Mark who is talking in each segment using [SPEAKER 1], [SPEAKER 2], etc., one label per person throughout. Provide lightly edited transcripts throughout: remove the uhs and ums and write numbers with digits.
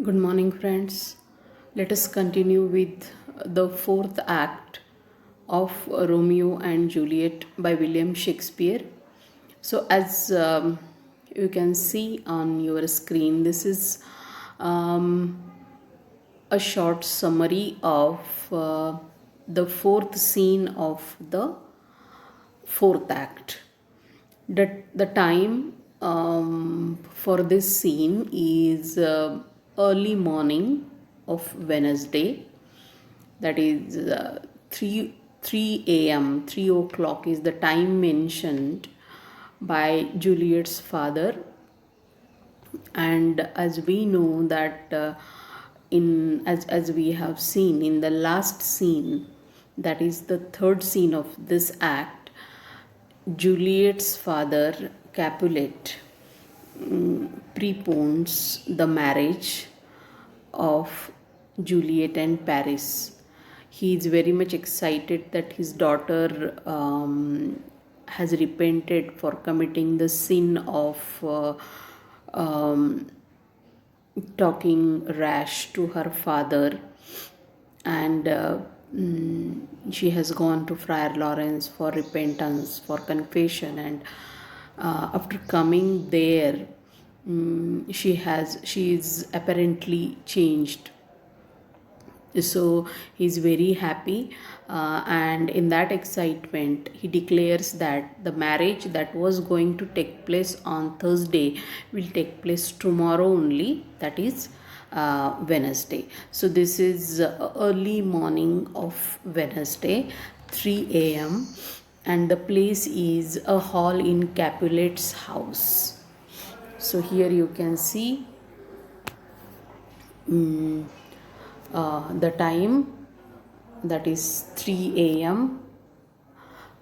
[SPEAKER 1] Good morning, friends. Let us continue with the fourth act of Romeo and Juliet by William Shakespeare. So, as you can see on your screen, this is um, a short summary of the fourth scene of the fourth act. The time for this scene is early morning of Wednesday. That is 3 a.m. 3 o'clock is the time mentioned by Juliet's father. And as we know that in as we have seen in the last scene, that is the third scene of this act, Juliet's father, Capulet, prepones the marriage of Juliet and Paris. He is very much excited that his daughter has repented for committing the sin of um, talking rash to her father, and she has gone to Friar Lawrence for repentance, for confession, and after coming there, she is apparently changed. So he's very happy, and in that excitement he declares that the marriage that was going to take place on Thursday will take place tomorrow only, that is Wednesday. So this is early morning of Wednesday, 3 a.m., and the place is a hall in Capulet's house. So here you can see the time, that is 3 a.m.,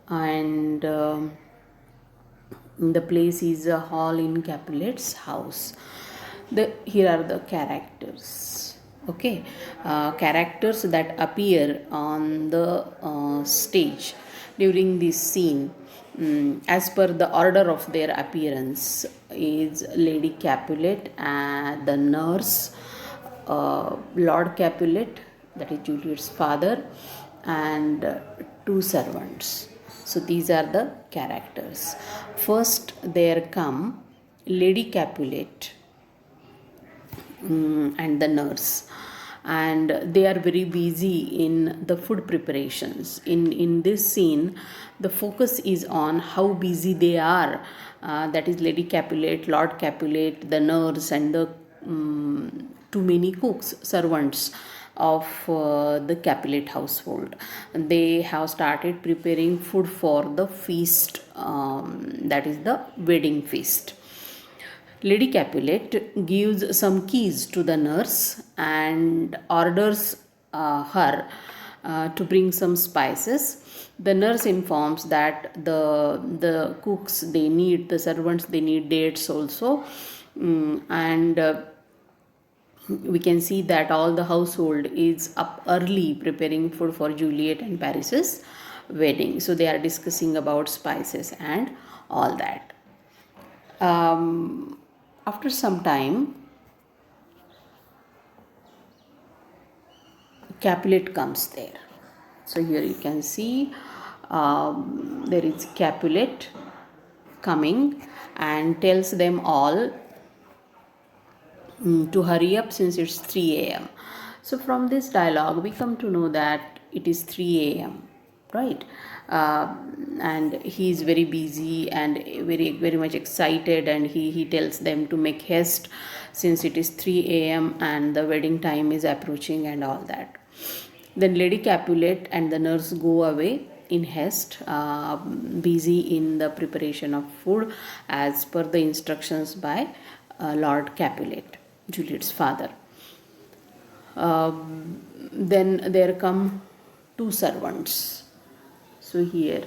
[SPEAKER 1] and the place is a hall in Capulet's house. Here are the characters. Okay, characters that appear on the stage during this scene, as per the order of their appearance, is Lady Capulet and the nurse, Lord Capulet, that is Juliet's father, and two servants. So these are the characters. First, there come Lady Capulet and the nurse, and they are very busy in the food preparations. In this scene, the focus is on how busy they are. That is Lady Capulet, Lord Capulet, the nurse, and the too many cooks, servants of the Capulet household. They have started preparing food for the feast, that is the wedding feast. Lady Capulet gives some keys to the nurse and orders her to bring some spices. The nurse informs that the cooks, they need, the servants, they need dates also. And we can see that all the household is up early preparing food for Juliet and Paris's wedding. So they are discussing about spices and all that. After some time, Capulet comes there. So here you can see there is Capulet coming and tells them all to hurry up since it's 3 a.m. So from this dialogue, we come to know that it is 3 a.m., right? And he is very busy and very much excited, and he tells them to make haste since it is 3 a.m. and the wedding time is approaching and all that. Then Lady Capulet and the nurse go away in haste, busy in the preparation of food as per the instructions by Lord Capulet, Juliet's father. Then there come two servants. So here,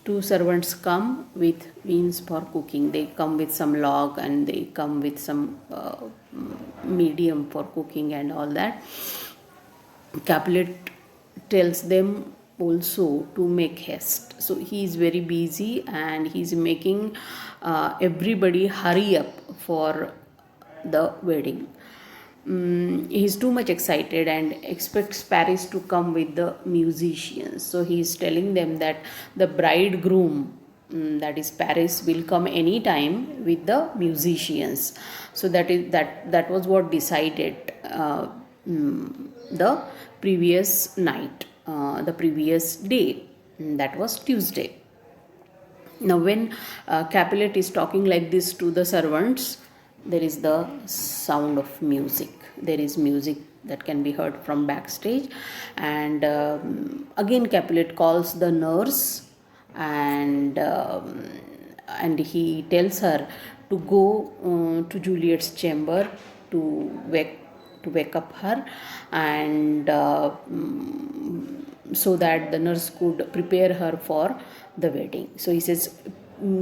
[SPEAKER 1] two servants come with means for cooking. They come with some log and they come with some medium for cooking and all that. Capulet tells them also to make haste. So he is very busy and he is making everybody hurry up for the wedding. he's too much excited and expects Paris to come with the musicians. So he's telling them that the bridegroom, that is Paris, will come anytime with the musicians. So that was what decided the previous night, the previous day. That was Tuesday. Now, when Capulet is talking like this to the servants, there is the sound of music. There is music that can be heard from backstage, and again Capulet calls the nurse, and he tells her to go to Juliet's chamber to wake up her, and so that the nurse could prepare her for the wedding. So he says,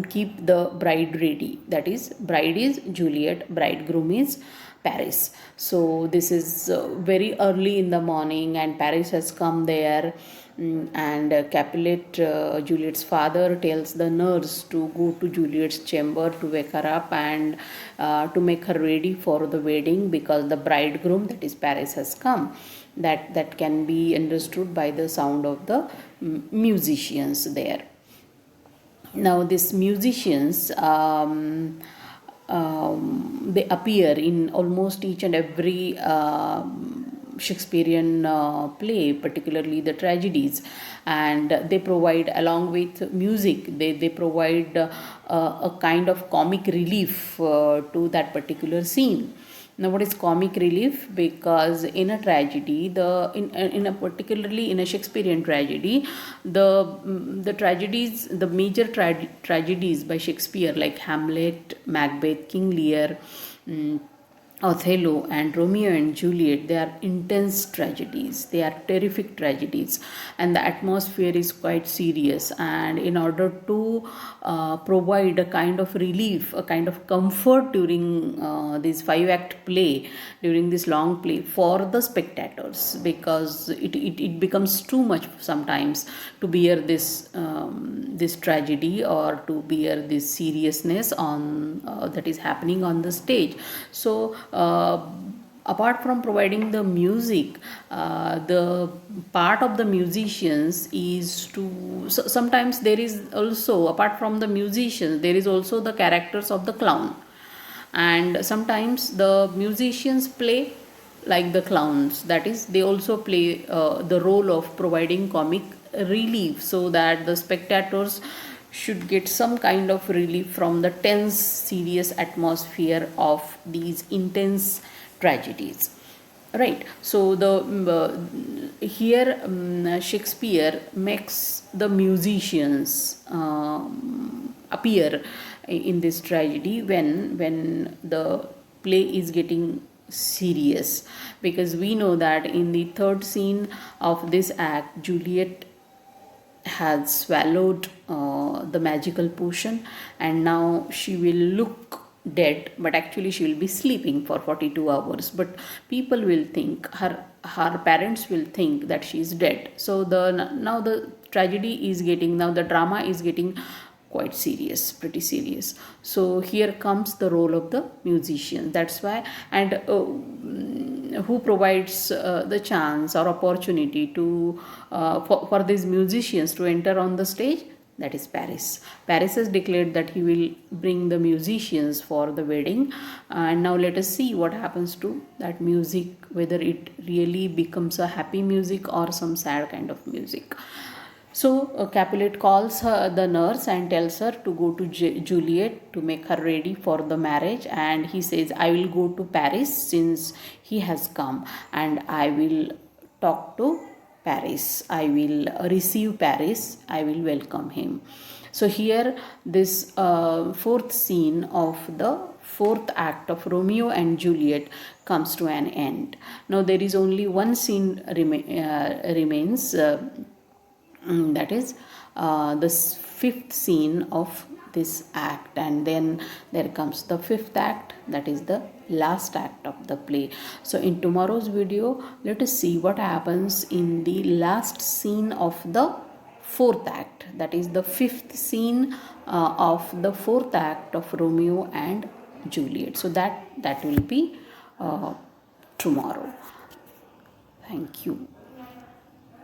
[SPEAKER 1] keep the bride ready. That is, bride is Juliet, bridegroom is Paris. So this is very early in the morning, and Paris has come there. And Capulet, Juliet's father, tells the nurse to go to Juliet's chamber to wake her up and to make her ready for the wedding, because the bridegroom, that is Paris, has come. That can be understood by the sound of the musicians there. Now these musicians, they appear in almost each and every Shakespearean play, particularly the tragedies, and they provide, along with music, they provide a kind of comic relief to that particular scene. Now, what is comic relief? Because in a tragedy, in a particularly in a Shakespearean tragedy, the tragedies, the major tragedies by Shakespeare, like Hamlet, Macbeth, King Lear, Othello, and Romeo and Juliet, they are intense tragedies. They are terrific tragedies, and the atmosphere is quite serious. And in order to provide a kind of relief, a kind of comfort during this 5-act play, during this long play for the spectators, because it becomes too much sometimes to bear this tragedy, or to bear this seriousness on that is happening on the stage. So apart from providing the music, the part of the musicians is to, so sometimes there is also, apart from the musicians, there is also the characters of the clown, and sometimes the musicians play like the clowns, that is, they also play the role of providing comic relief, so that the spectators should get some kind of relief from the tense, serious atmosphere of these intense tragedies. Right. So here Shakespeare makes the musicians appear in this tragedy when the play is getting serious, because we know that in the third scene of this act, Juliet has swallowed the magical potion, and now she will look dead, but actually she will be sleeping for 42 hours. But people will think, her parents will think that she is dead. So now the tragedy is getting, now the drama is getting quite serious, pretty serious. So here comes the role of the musician. That's why, and who provides the chance or opportunity to for these musicians to enter on the stage? That is Paris. Paris has declared that he will bring the musicians for the wedding, and now let us see what happens to that music, whether it really becomes a happy music or some sad kind of music. So Capulet calls the nurse and tells her to go to Juliet to make her ready for the marriage, and he says, I will go to Paris since he has come, and I will talk to Paris. I will receive Paris. I will welcome him. So here this fourth scene of the fourth act of Romeo and Juliet comes to an end. Now there is only one scene remains. That is the fifth scene of this act, and then there comes the fifth act, that is the last act of the play. So in tomorrow's video, let us see what happens in the last scene of the fourth act, that is the fifth scene of the fourth act of Romeo and Juliet. So that will be tomorrow. Thank you.